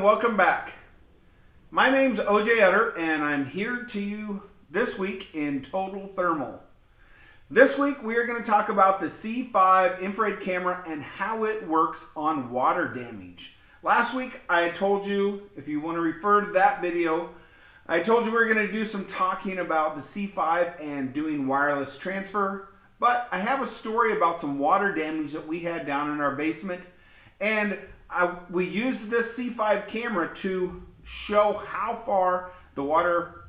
and welcome back. My name's OJ Utter, and I'm here to you this week in Total Thermal. This week we are going to talk about the C5 infrared camera and how it works on water damage. Last week I told you, if you want to refer to that video, I told you we were going to do some talking about the C5 and doing wireless transfer, but I have a story about some water damage that we had down in our basement, and we used this C5 camera to show how far the water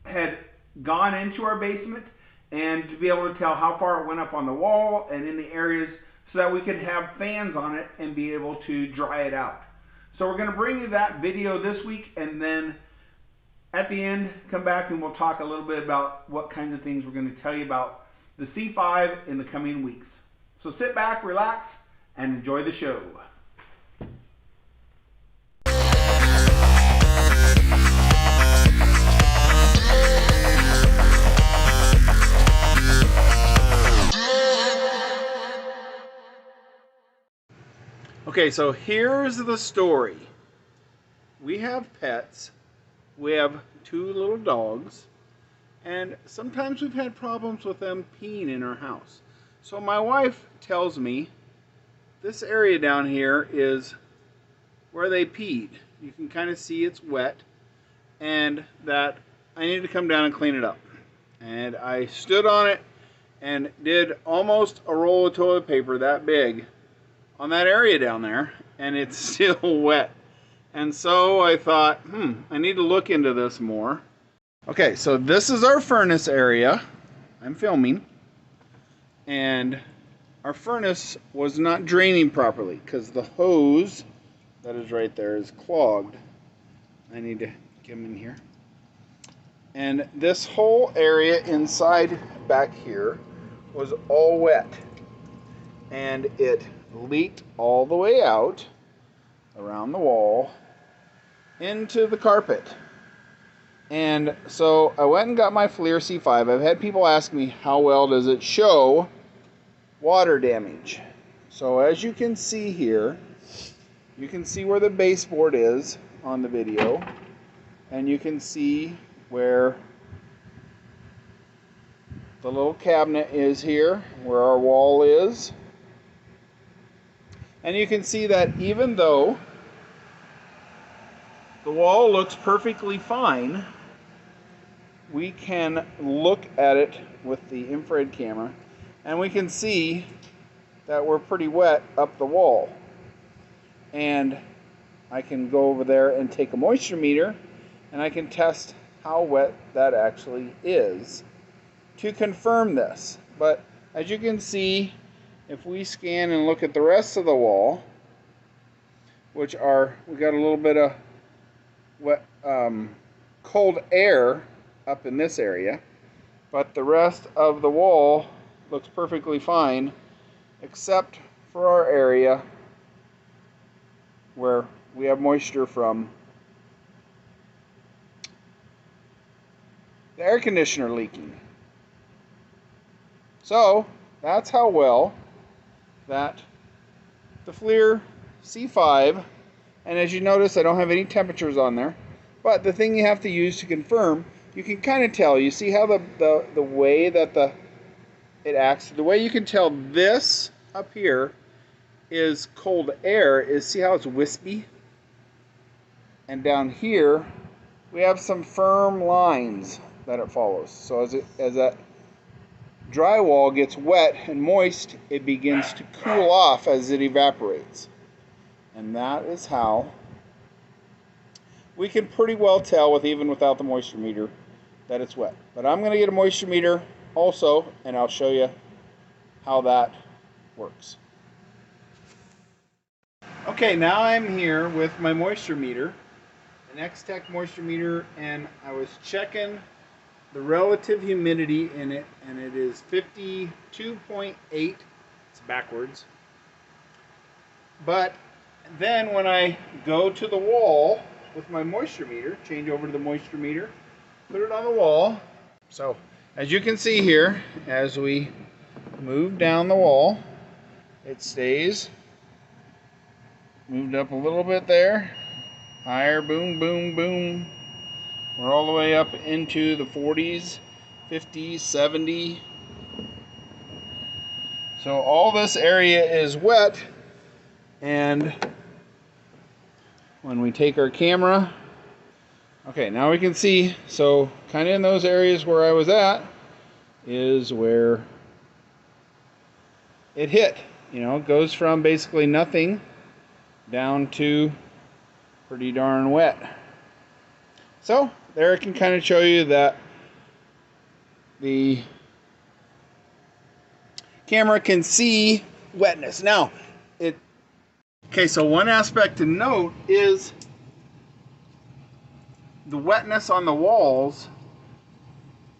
had gone into our basement and to be able to tell how far it went up on the wall and in the areas so that we could have fans on it and be able to dry it out. So we're going to bring you that video this week, and then at the end come back and we'll talk a little bit about what kinds of things we're going to tell you about the C5 in the coming weeks. So sit back, relax, and enjoy the show. Okay, so here's the story. We have pets. We have two little dogs, and sometimes we've had problems with them peeing in our house. So my wife tells me this area down here is where they peed. You can kind of see it's wet, and that I need to come down and clean it up. And I stood on it and did almost a roll of toilet paper that big on that area down there, and it's still wet. And so I thought, I need to look into this more. Okay, so this is our furnace area. I'm filming. And our furnace was not draining properly because the hose that is right there is clogged. I need to get them in here. And this whole area inside back here was all wet. And it leaked all the way out around the wall into the carpet. And so I went and got my FLIR C5. I've had people ask me, how well does it show water damage? So as you can see here, you can see where the baseboard is on the video, and you can see where the little cabinet is here, where our wall is. And you can see that even though the wall looks perfectly fine, we can look at it with the infrared camera and we can see that we're pretty wet up the wall. And I can go over there and take a moisture meter and I can test how wet that actually is to confirm this. But as you can see, if we scan and look at the rest of the wall, which are, we got a little bit of wet, cold air up in this area, but the rest of the wall looks perfectly fine except for our area where we have moisture from the air conditioner leaking. So that's how well that the FLIR C5, and as you notice I don't have any temperatures on there, but the thing you have to use to confirm, you can kind of tell. You see how the way that it acts, the way you can tell this up here is cold air is, see how it's wispy? And down here we have some firm lines that it follows. So as that drywall gets wet and moist, it begins to cool off as it evaporates. And that is how we can pretty well tell, even without the moisture meter, that it's wet. But I'm going to get a moisture meter also, and I'll show you how that works. Okay, now I'm here with my moisture meter, an X-Tech moisture meter, and I was checking the relative humidity in it, and it is 52.8. It's backwards. But then when I go to the wall with my moisture meter, change over to the moisture meter, put it on the wall. So as you can see here, as we move down the wall, it stays moved up a little bit there, Higher, boom, boom, boom. We're all the way up into the 40s, 50s, 70. So all this area is wet, and when we take our camera, okay, now we can see, so kind of in those areas where I was at is where it hit. You know, it goes from basically nothing down to pretty darn wet. So there I can kind of show you that the camera can see wetness. Now, okay, so one aspect to note is the wetness on the walls.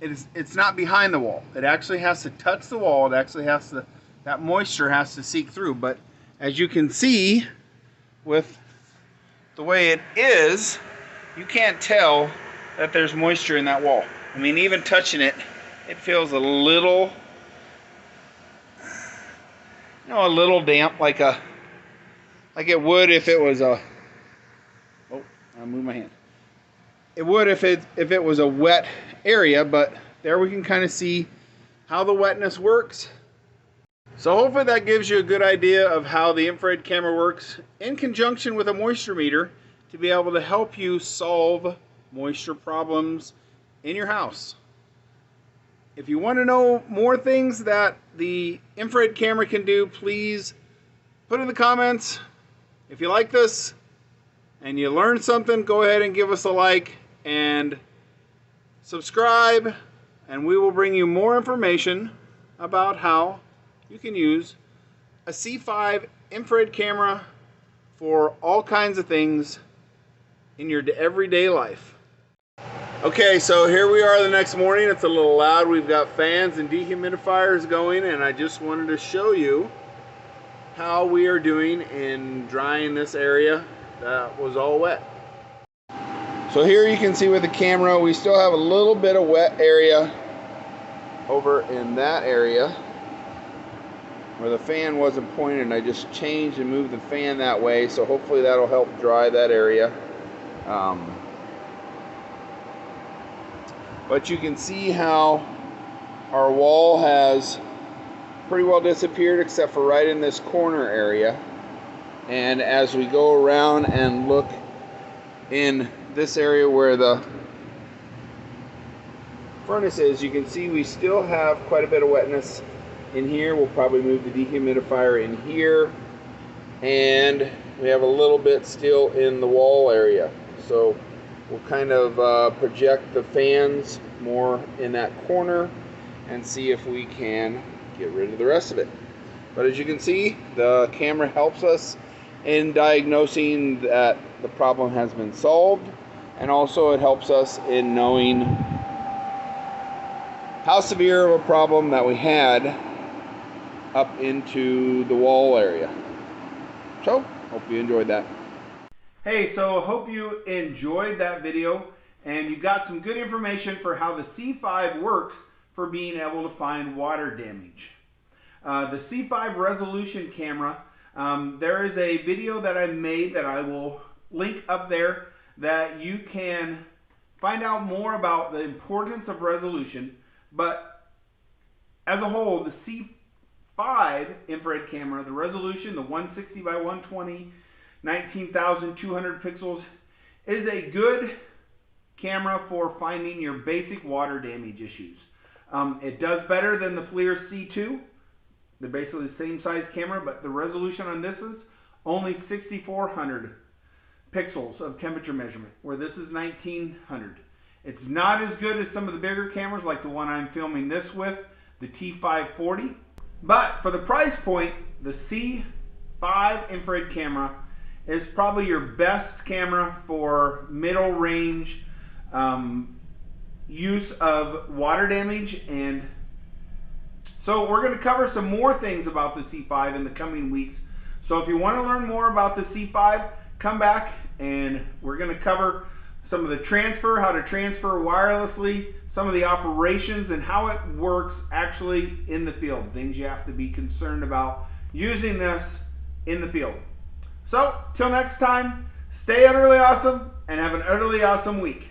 It's not behind the wall. It actually has to touch the wall. It actually has to, that moisture has to seep through. But as you can see with the way it is, you can't tell that there's moisture in that wall. I mean, even touching it, it feels a little, you know, a little damp, like it would if it was a, oh, I moved my hand. It would if it was a wet area, but there we can kind of see how the wetness works. So hopefully that gives you a good idea of how the infrared camera works in conjunction with a moisture meter to be able to help you solve moisture problems in your house. If you want to know more things that the infrared camera can do, please put in the comments. If you like this and you learned something, go ahead and give us a like and subscribe, and we will bring you more information about how you can use a C5 infrared camera for all kinds of things in your everyday life. Okay, so here we are the next morning. It's a little loud. We've got fans and dehumidifiers going, and I just wanted to show you how we are doing in drying this area that was all wet. So here you can see with the camera, we still have a little bit of wet area over in that area where the fan wasn't pointed. I just changed and moved the fan that way, so hopefully that'll help dry that area. But you can see how our wall has pretty well disappeared except for right in this corner area. And as we go around and look in this area where the furnace is, you can see we still have quite a bit of wetness in here. We'll probably move the dehumidifier in here, and we have a little bit still in the wall area. So we'll kind of project the fans more in that corner and see if we can get rid of the rest of it. But as you can see, the camera helps us in diagnosing that the problem has been solved, and also it helps us in knowing how severe of a problem that we had up into the wall area. So, hope you enjoyed that. Hey, so hope you enjoyed that video and you got some good information for how the C5 works for being able to find water damage. The C5 resolution camera, there is a video that I made that I will link up there that you can find out more about the importance of resolution. But as a whole, the C5 infrared camera, the resolution, the 160 by 120, 19,200 pixels, is a good camera for finding your basic water damage issues. It does better than the FLIR C2. They're basically the same size camera, but the resolution on this is only 6,400 pixels of temperature measurement, where this is 1,900. It's not as good as some of the bigger cameras like the one I'm filming this with, the T540. But for the price point, the C5 infrared camera is probably your best camera for middle range use of water damage. And so we're going to cover some more things about the C5 in the coming weeks. So if you want to learn more about the C5, come back and we're going to cover some of the transfer, how to transfer wirelessly, some of the operations and how it works actually in the field, things you have to be concerned about using this in the field. So till next time, Stay utterly awesome and have an utterly awesome week.